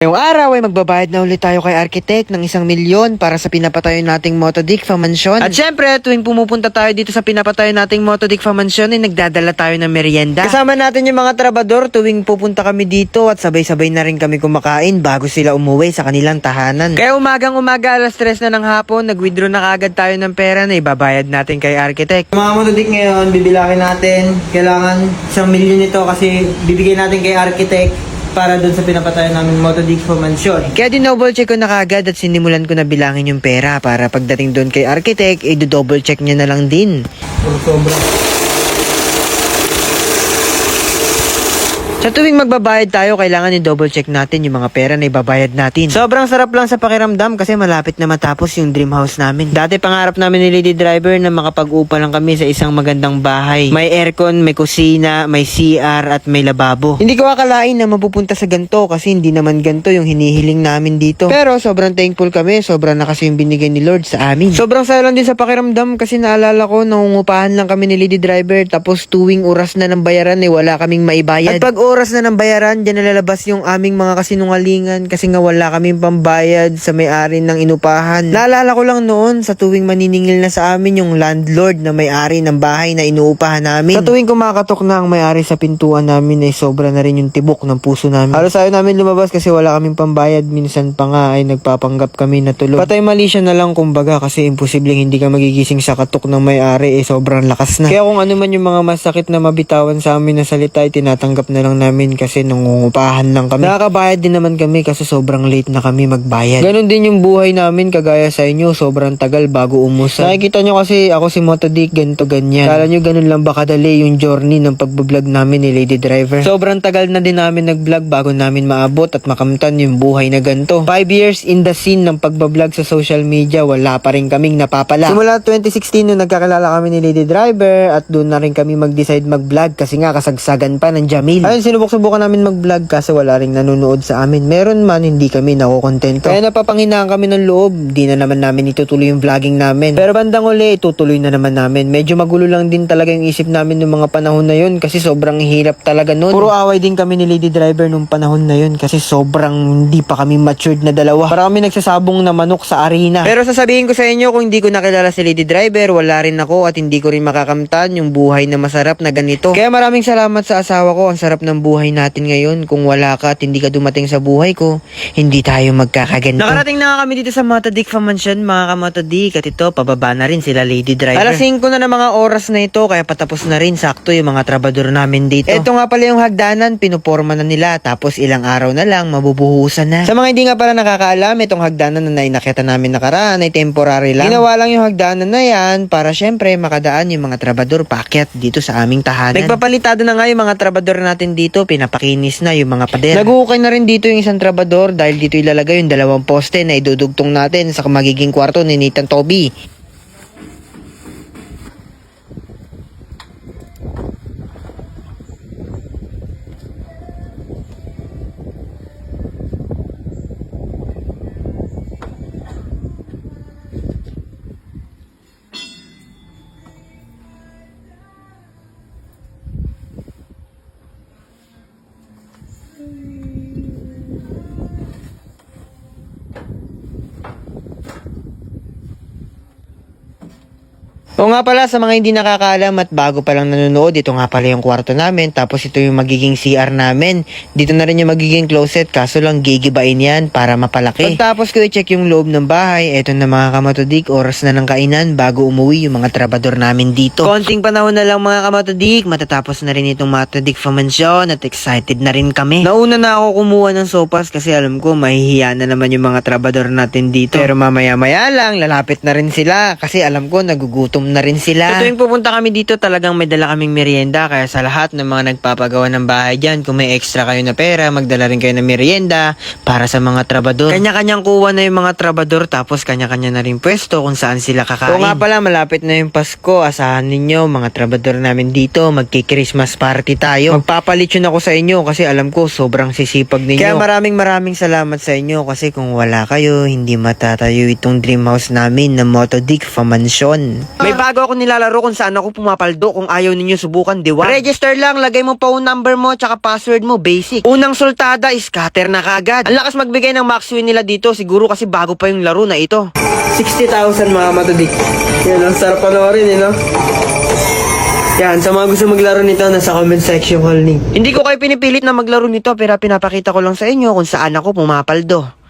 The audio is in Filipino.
Ngayong araw ay magbabayad na ulit tayo kay Architect ng 1,000,000 para sa pinapatayo nating Motodikfa Mansion. At syempre, tuwing pumupunta tayo dito sa pinapatayo nating Motodikfa Mansion ay nagdadala tayo ng merienda. Kasama natin yung mga trabador tuwing pupunta kami dito at sabay-sabay na rin kami kumakain bago sila umuwi sa kanilang tahanan. Kaya umagang-umaga, alas 3 na ng hapon, nag-withdraw na kaagad tayo ng pera na ibabayad natin kay Architect. Mga Motodik ngayon, bibilangin natin. Kailangan 1,000,000 nito kasi bibigay natin kay Architect para doon sa pinapatayo namin Motodikfa Mansion. Kaya dinouble check ko na kaagad at sinimulan ko na bilangin yung pera para pagdating doon kay Architect, i-double check niya na lang din. Sobra. Sa tuwing magbabayad tayo, kailangan i-double check natin yung mga pera na ibabayad natin. Sobrang sarap lang sa pakiramdam kasi malapit na matapos yung dream house namin. Dati pangarap namin ni Lady Driver na makapag-upa lang kami sa isang magandang bahay. May aircon, may kusina, may CR at may lababo. Hindi ko akalain na mapupunta sa ganito kasi hindi naman ganito yung hinihiling namin dito. Pero sobrang thankful kami, sobrang na kasi yung binigay ni Lord sa amin. Sobrang saya lang din sa pakiramdam kasi naalala ko nangungupahan lang kami ni Lady Driver tapos tuwing oras na ng bayaran wala kaming maibayad. At pag oras na ng bayaran, dyan nalalabas yung aming mga kasinungalingan kasi nga wala kaming pambayad sa may-ari ng inupahan. Naalala ko lang noon sa tuwing maniningil na sa amin yung landlord na may-ari ng bahay na inuupahan namin. Sa tuwing kumakatok na ang may-ari sa pintuan namin ay sobra na rin yung tibok ng puso namin. Halos ayaw namin lumabas kasi wala kaming pambayad. Minsan pa nga ay nagpapanggap kami na tulog. Patay mali siya na lang kumbaga kasi imposibleng hindi ka magigising sa katok ng may-ari sobrang lakas na. Kaya kung ano man yung mga masakit na mabitawan sa amin na salita ay tinatanggap na lang namin kasi nangungupahan lang kami. Nakakabayad din naman kami kasi sobrang late na kami magbayad. Ganon din yung buhay namin kagaya sa inyo, sobrang tagal bago umusad. Nakikita nyo kasi ako si Motodik, ganito ganyan. Kala nyo ganun lang ba kadali yung journey ng pagbablog namin ni Lady Driver. Sobrang tagal na din namin nagvlog bago namin maabot at makamtan yung buhay na ganito. 5 years in the scene ng pagbablog sa social media, wala pa rin kaming napapala. Simula 2016 nung nagkakilala kami ni Lady Driver at doon na rin kami mag-decide mag-vlog kasi nga kasagsagan pa ng Jamil. Ayun, sinubok-subukan namin mag-vlog kasi wala ring nanonood sa amin. Meron man, hindi kami nakokontento. Kaya napapanghinaan kami ng loob, di na naman namin itutuloy yung vlogging namin. Pero bandang uli, itutuloy na naman namin. Medyo magulo lang din talaga yung isip namin nung mga panahon na yun kasi sobrang hirap talaga nun. Puro away din kami ni Lady Driver nung panahon na yun kasi sobrang hindi pa kami matured na dalawa. Para kami nagsasabong na manok sa arena. Pero sasabihin ko sa inyo, kung hindi ko nakilala si Lady Driver, wala rin ako at hindi ko rin makakamtan yung buhay na masarap na ganito. Kaya maraming salamat sa asawa ko. Ang sarap ng buhay natin ngayon. Kung wala ka at hindi ka dumating sa buhay ko, hindi tayo magkakaganito. Nakarating na kami dito sa Motodikfa Mansion, mga kamotodik, at ito, pababa na rin sila Lady Driver. Alas 5 na ng mga oras na ito, kaya patapos na rin sakto yung mga trabador namin dito. Ito nga pala yung hagdanan, pinuporma na nila, tapos ilang araw na lang, mabubuhusan na. Sa mga hindi nga pala nakakaalam, itong hagdanan na nakita namin nakaraan ay temporary lang. Ginawa lang yung hagdanan na yan para syempre makadaan yung mga trabador paakyat dito sa aming tahanan. Nagpapalitado na nga yung mga trabador natin dito, pinapakinis na yung mga pader. Nag-uukay na rin dito yung isang trabador dahil dito ilalagay yung 2 poste na idudugtong natin sa magiging kwarto ni Nathan Toby. O nga pala, sa mga hindi nakakaalam at bago pa lang nanonood, ito nga pala yung kwarto namin, tapos ito yung magiging CR namin. Dito na rin yung magiging closet, kaso lang gigibain yan para mapalaki. Pagtapos ko i-check yung loob ng bahay, eto na mga kamatodik, oras na ng kainan bago umuwi yung mga trabador namin dito. Konting panahon na lang mga kamatodik, matatapos na rin itong Motodikfa Mansion at excited na rin kami. Nauna na ako kumuha ng sopas kasi alam ko mahihiya na naman yung mga trabador natin dito. Pero mamaya-maya lang, lalapit na rin sila kasi alam ko nagugutom na rin sila. So tuwing pupunta kami dito, talagang may dala kaming merienda. Kaya sa lahat ng mga nagpapagawa ng bahay dyan, kung may extra kayo na pera, magdala rin kayo ng merienda para sa mga trabador. Kanya-kanyang kuha na yung mga trabador, tapos kanya-kanya na rin pwesto kung saan sila kakain. So nga pala, malapit na yung Pasko. Asahan ninyo, mga trabador namin dito, magki-Christmas party tayo. Magpapalitsyon ako sa inyo kasi alam ko sobrang sisipag ninyo. Kaya maraming salamat sa inyo kasi kung wala kayo, hindi matatayo itong dream house namin na Motodikfa Mansion. May bago ako nilalaro kung saan ako pumapaldo. Kung ayaw ninyo subukan, diwa. Register lang, lagay mo phone number mo, tsaka password mo, basic. Unang sultada, scatter na kagad. Ang lakas magbigay ng max win nila dito, siguro kasi bago pa yung laro na ito. 60,000 mga matudik. Yan, ang sarap panoorin, no? Yan, sa mga gusto maglaro nito, nasa comment section hall link. Hindi ko kayo pinipilit na maglaro nito, pero pinapakita ko lang sa inyo kung saan ako pumapaldo.